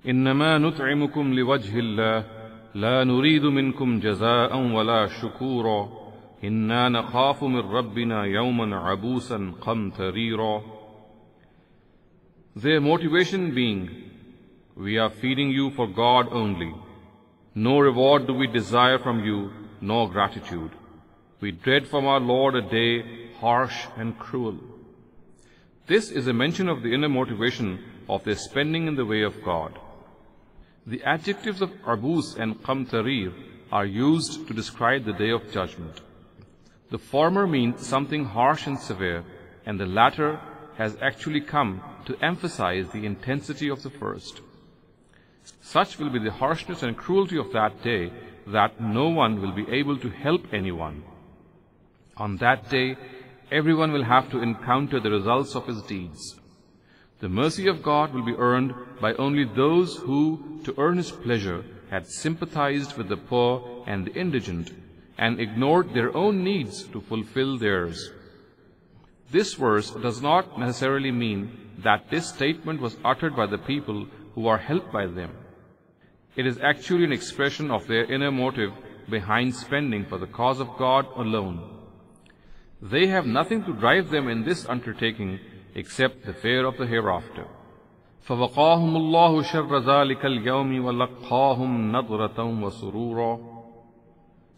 إنما نطعمكم لوجه الله لا نريد منكم جزاء ولا شكورا إنا نخاف من ربنا يوما عبوسا قمطريرا. Their motivation being, we are feeding you for God only. No reward do we desire from you, nor gratitude. We dread from our Lord a day harsh and cruel. This is a mention of the inner motivation of their spending in the way of God. The adjectives of abus and qamtarir are used to describe the day of judgment. The former means something harsh and severe, and the latter has actually come to emphasize the intensity of the first. Such will be the harshness and cruelty of that day that no one will be able to help anyone. On that day, everyone will have to encounter the results of his deeds. The mercy of God will be earned by only those who, to earn His pleasure, had sympathized with the poor and the indigent and ignored their own needs to fulfill theirs. This verse does not necessarily mean that this statement was uttered by the people who are helped by them. It is actually an expression of their inner motive behind spending for the cause of God alone. They have nothing to drive them in this undertaking except the fear of the hereafter. فَوَقَاهُمُ اللَّهُ شَرَّ ذَلِكَ الْيَوْمِ وَلَقَّاهُمْ نَضْرَةً وَسُرُورًا.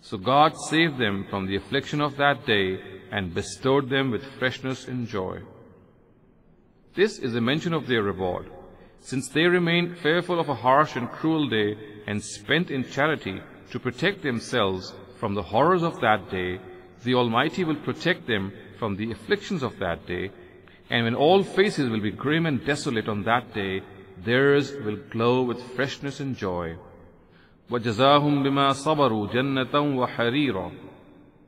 So God saved them from the affliction of that day and bestowed them with freshness and joy. This is a mention of their reward. Since they remained fearful of a harsh and cruel day and spent in charity to protect themselves from the horrors of that day, the Almighty will protect them from the afflictions of that day, and when all faces will be grim and desolate on that day, theirs will glow with freshness and joy. وَجَزَاهُمْ بِمَا صَبَرُوا جَنَّةً وَحَرِيرًا.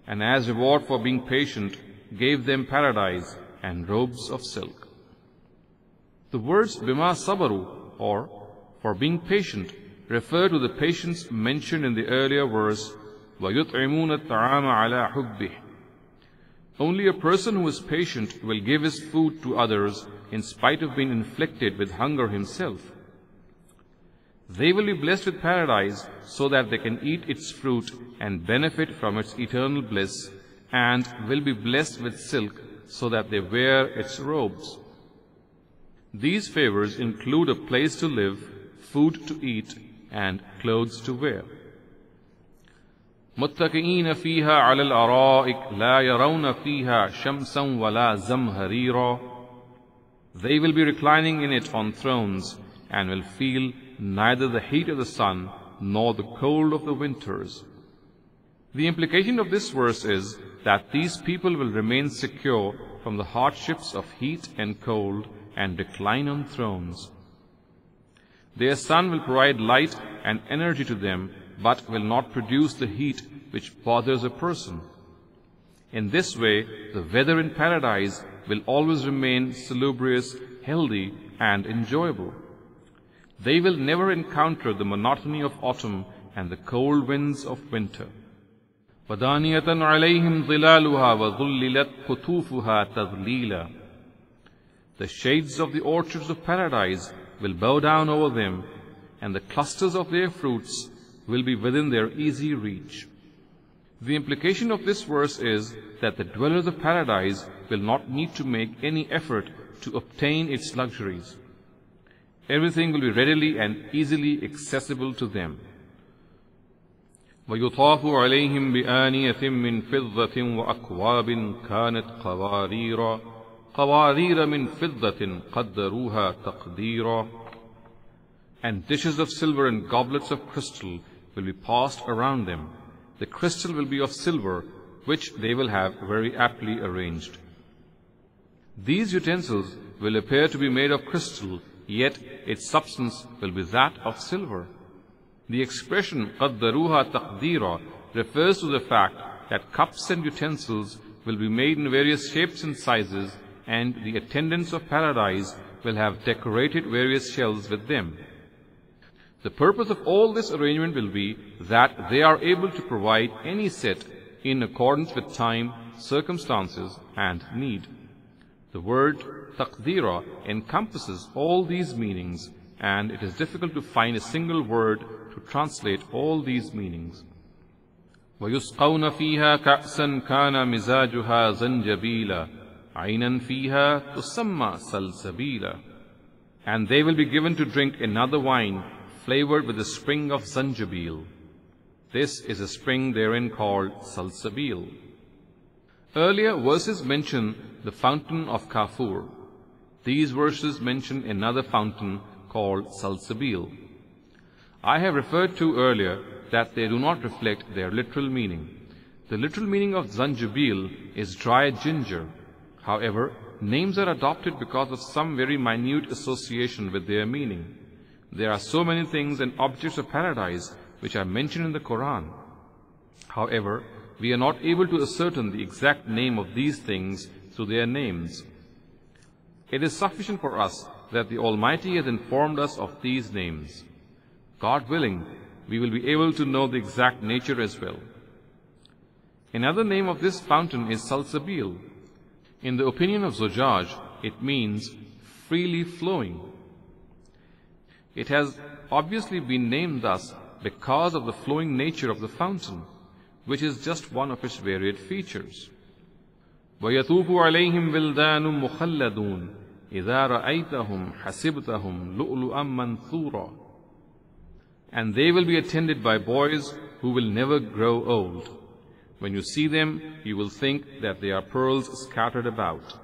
And as reward for being patient, gave them paradise and robes of silk. The words bima sabaru, or for being patient, refer to the patience mentioned in the earlier verse, وَيُطْعِمُونَ الطَّعَامَ عَلَى حُبِّهِ. Only a person who is patient will give his food to others in spite of being inflicted with hunger himself. They will be blessed with paradise so that they can eat its fruit and benefit from its eternal bliss, and will be blessed with silk so that they wear its robes. These favors include a place to live, food to eat, and clothes to wear. مُتَّكِئِينَ فِيهَا عَلَى الْأَرَائِكِ لَا يَرَوْنَ فِيهَا شَمْسًا وَلَا زَمْهَرِيرًا. They will be reclining in it on thrones, and will feel neither the heat of the sun nor the cold of the winters. The implication of this verse is that these people will remain secure from the hardships of heat and cold and recline on thrones. Their sun will provide light and energy to them, but will not produce the heat which bothers a person. In this way, the weather in paradise will always remain salubrious, healthy, and enjoyable. They will never encounter the monotony of autumn and the cold winds of winter. وَدَانِيَةً عَلَيْهِمْ ظِلَالُهَا وَظُلِّلَتْ قُطُوفُهَا تَظْلِيلًا. The shades of the orchards of paradise will bow down over them, and the clusters of their fruits will be within their easy reach. The implication of this verse is that the dwellers of paradise will not need to make any effort to obtain its luxuries. Everything will be readily and easily accessible to them. وَيُطَافُ عَلَيْهِمْ بِآنِيَةٍ مِّن فِضَّةٍ وَأَكْوَابٍ كَانَتْ قَوَارِيرًا قَوَارِيرَ مِن فِضَّةٍ قَدَّرُوهَا تَقْدِيرًا. And dishes of silver and goblets of crystal will be passed around them. The crystal will be of silver, which they will have very aptly arranged. These utensils will appear to be made of crystal, yet its substance will be that of silver. The expression قَدَّرُوهَا تَقْدِيرًا refers to the fact that cups and utensils will be made in various shapes and sizes, and the attendants of paradise will have decorated various shelves with them. The purpose of all this arrangement will be that they are able to provide any set in accordance with time, circumstances, and need. The word taqdira encompasses all these meanings, and it is difficult to find a single word to translate all these meanings. وَيُسْقَوْنَ فِيهَا كَأْسًا كَانَ مِزَاجُهَا زَنْجَبِيلًا عَيْنًا فِيهَا تُسَمَّى سَلْسَبِيلًا. And they will be given to drink another wine flavored with the spring of Zanjabil. This is a spring therein called Salsabil. Earlier verses mention the fountain of Kafur. These verses mention another fountain called Salsabil. I have referred to earlier that they do not reflect their literal meaning. The literal meaning of Zanjabil is dried ginger. However, names are adopted because of some very minute association with their meaning. There are so many things and objects of paradise which are mentioned in the Qur'an. However, we are not able to ascertain the exact name of these things through their names. It is sufficient for us that the Almighty has informed us of these names. God willing, we will be able to know the exact nature as well. Another name of this fountain is Salsabil. In the opinion of Zujaj, it means freely flowing. It has obviously been named thus because of the flowing nature of the fountain, which is just one of its varied features. وَيَطُوفُ عَلَيْهِمْ وِلْدَانٌ مُخَلَّدُونَ إِذَا رَأَيْتَهُمْ حَسِبْتَهُمْ لُؤْلُؤًا مَنْثُورًا. And they will be attended by boys who will never grow old. When you see them, you will think that they are pearls scattered about.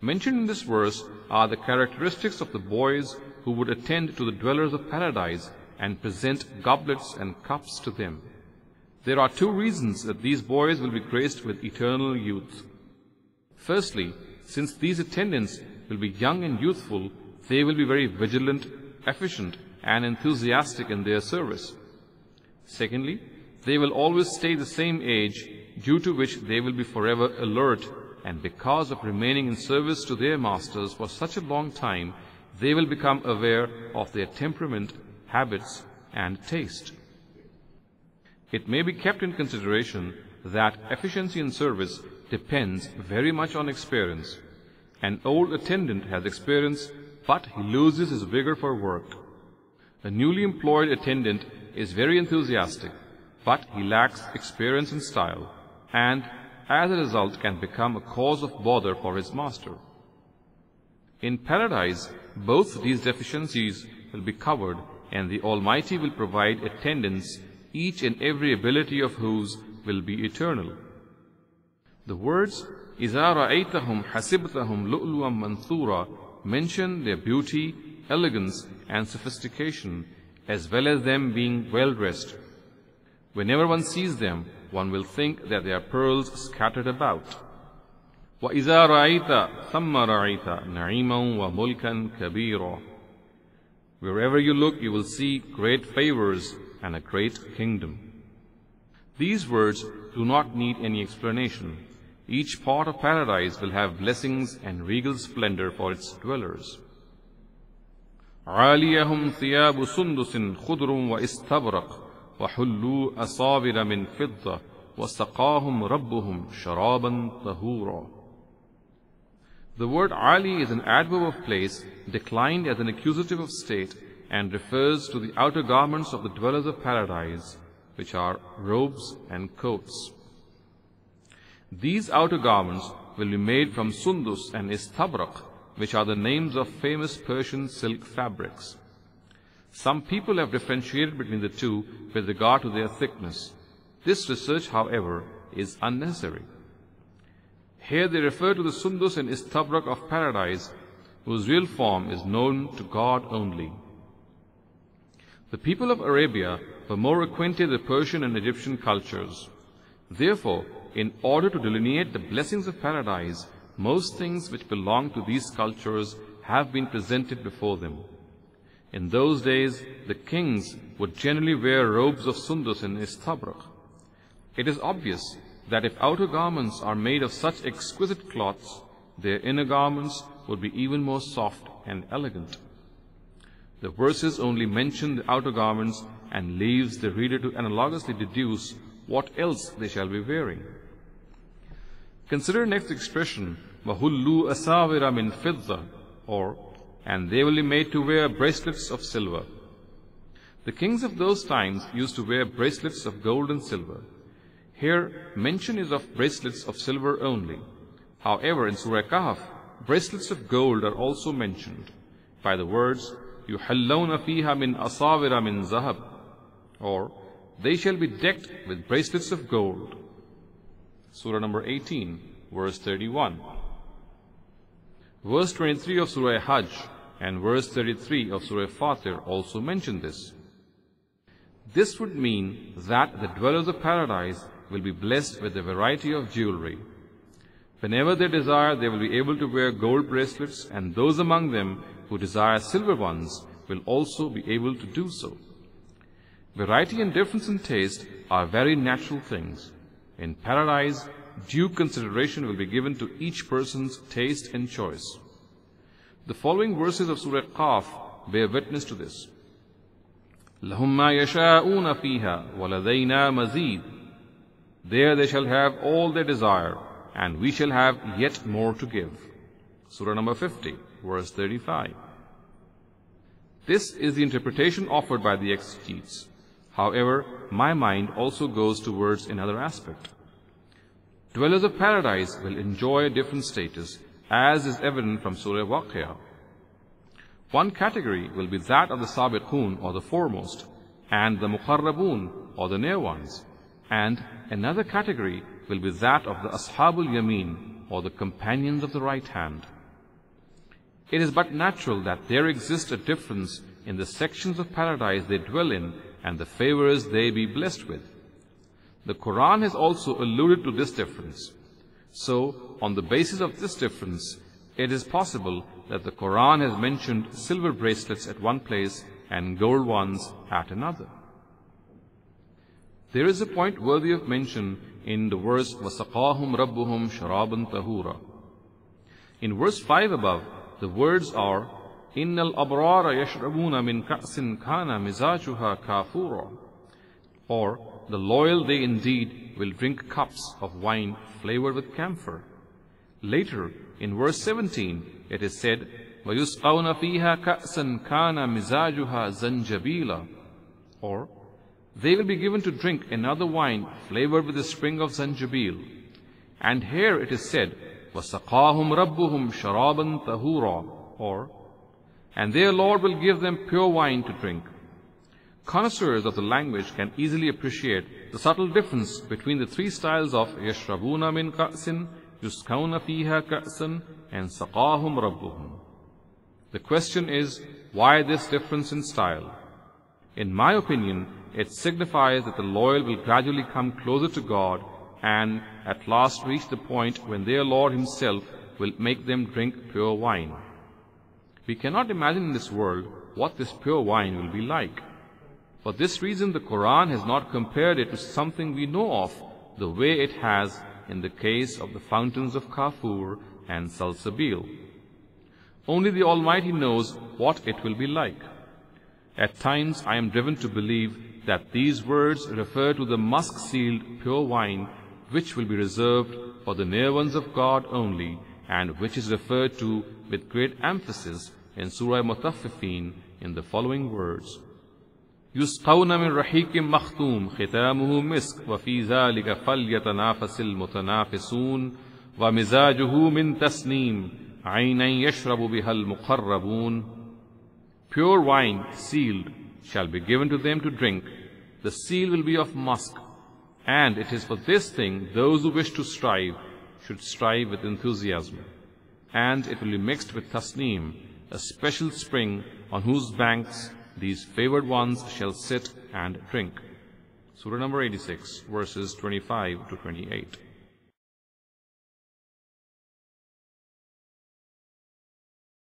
Mentioned in this verse are the characteristics of the boys who would attend to the dwellers of paradise and present goblets and cups to them. There are two reasons that these boys will be graced with eternal youth. Firstly, since these attendants will be young and youthful, they will be very vigilant, efficient, and enthusiastic in their service. Secondly, they will always stay the same age, due to which they will be forever alert, and because of remaining in service to their masters for such a long time, they will become aware of their temperament, habits, and taste. It may be kept in consideration that efficiency in service depends very much on experience. An old attendant has experience, but he loses his vigor for work. A newly employed attendant is very enthusiastic, but he lacks experience and style, and as a result can become a cause of bother for his master. In paradise, both these deficiencies will be covered, and the Almighty will provide attendants, each and every ability of whose will be eternal. The words إِذَا رَأَيْتَهُمْ حَسِبْتَهُمْ لُؤْلُؤًا مَنْثُورًا mention their beauty, elegance, and sophistication, as well as them being well-dressed. Whenever one sees them, one will think that they are pearls scattered about. وَإِذَا رَأَيْتَ ثَمَّ رَأَيْتَ نَعِيمًا وَمُلْكًا كَبِيرًا. Wherever you look, you will see great favors and a great kingdom. These words do not need any explanation. Each part of paradise will have blessings and regal splendor for its dwellers. عَالِيَهُمْ ثِيَابُ سُنْدُسٍ خُضْرٌ وَإِسْتَبْرَقٍ وَحُلُّوا أَصَابِرَ مِنْ فِضَّةٍ وَسَقَاهُمْ رَبُّهُمْ شَرَابًا طَهُورًا. The word Ali is an adverb of place declined as an accusative of state and refers to the outer garments of the dwellers of paradise, which are robes and coats. These outer garments will be made from Sundus and Istabrak, which are the names of famous Persian silk fabrics. Some people have differentiated between the two with regard to their thickness. This research, however, is unnecessary. Here they refer to the Sundus and Istabrak of paradise, whose real form is known to God only. The people of Arabia were more acquainted with Persian and Egyptian cultures. Therefore, in order to delineate the blessings of paradise, most things which belong to these cultures have been presented before them. In those days, the kings would generally wear robes of Sundus and Istabrak. It is obvious that if outer garments are made of such exquisite cloths, their inner garments would be even more soft and elegant. The verses only mention the outer garments and leaves the reader to analogously deduce what else they shall be wearing. Consider next expression, وَهُلُّوا أَسَاوِرَ مِنْ فِضَّةٍ, or, and they will be made to wear bracelets of silver. The kings of those times used to wear bracelets of gold and silver. Here, mention is of bracelets of silver only. However, in Surah Kahf, bracelets of gold are also mentioned by the words, يُحَلَّوْنَ فِيهَا مِنْ أَصَاوِرَ مِنْ ذَهَبٍ, or, they shall be decked with bracelets of gold. Surah number 18, verse 31. Verse 23 of Surah Hajj and verse 33 of Surah Fatir also mention this. This would mean that the dwellers of paradise will be blessed with a variety of jewelry. Whenever they desire, they will be able to wear gold bracelets, and those among them who desire silver ones will also be able to do so. Variety and difference in taste are very natural things. In paradise, due consideration will be given to each person's taste and choice. The following verses of Surah Qaf bear witness to this. لَهُمْ مَا يَشَاءُونَ فِيهَا وَلَدَيْنَا مَزِيدٌ. There they shall have all they desire, and we shall have yet more to give. Surah number 50, verse 35. This is the interpretation offered by the exegetes. However, my mind also goes towards another aspect. Dwellers of paradise will enjoy a different status, as is evident from Surah Waqi'ah. One category will be that of the Sabiqun, or the foremost, and the Muqarrabun, or the near ones, and another category will be that of the Ashabul Yameen, or the companions of the right hand. It is but natural that there exists a difference in the sections of paradise they dwell in and the favors they be blessed with. The Qur'an has also alluded to this difference. So, on the basis of this difference, it is possible that the Qur'an has mentioned silver bracelets at one place and gold ones at another. There is a point worthy of mention in the verse وَسَقَاهُمْ رَبُّهُمْ شَرَابًا طَهُورًا. In verse 5 above, the words are إِنَّ الْأَبْرَارَ يَشْرَبُونَ مِنْ كَأْسٍ كَانَ مِزَاجُهَا كَافُورًا, or the loyal they indeed will drink cups of wine flavored with camphor. Later, in verse 17, it is said, وَيُسْقَوْنَ فِيهَا كَأْسًا كَانَ مِزَاجُهَا زَنْجَبِيلًا, or they will be given to drink another wine flavored with a spring of zanjabil. And here it is said, وَسَقَاهُمْ رَبُّهُمْ شَرَابًا طَهُورًا, or, and their Lord will give them pure wine to drink. Connoisseurs of the language can easily appreciate the subtle difference between the three styles of يَشْرَبُونَ مِنْ كَأْسٍ, يُسْقَوْنَ فِيهَا كَأْسًا, and سَقَاهُمْ رَبُّهُمْ. The question is, why this difference in style? In my opinion, it signifies that the loyal will gradually come closer to God and at last reach the point when their Lord Himself will make them drink pure wine. We cannot imagine in this world what this pure wine will be like. For this reason, the Qur'an has not compared it to something we know of the way it has in the case of the fountains of Kafur and Salsabil. Only the Almighty knows what it will be like. At times I am driven to believe that these words refer to the musk-sealed pure wine which will be reserved for the near ones of God only, and which is referred to with great emphasis in Surah Mutaffifin in the following words. يُسْقَوْنَ مِنْ رَحِيقٍ مَخْتُومٍ خِتَامُهُ مِسْكٌ وَفِي ذَلِكَ فَلْيَتَنَافَسِ الْمُتَنَافِسُونَ وَمِزَاجُهُ مِنْ تَسْنِيمٍ عَيْنًا يَشْرَبُ بِهَا الْمُقَرَّبُونَ. Pure wine, sealed, shall be given to them to drink. The seal will be of musk. And it is for this thing those who wish to strive should strive with enthusiasm. And it will be mixed with tasneem, a special spring on whose banks these favored ones shall sit and drink. Surah number 86, verses 25 to 28.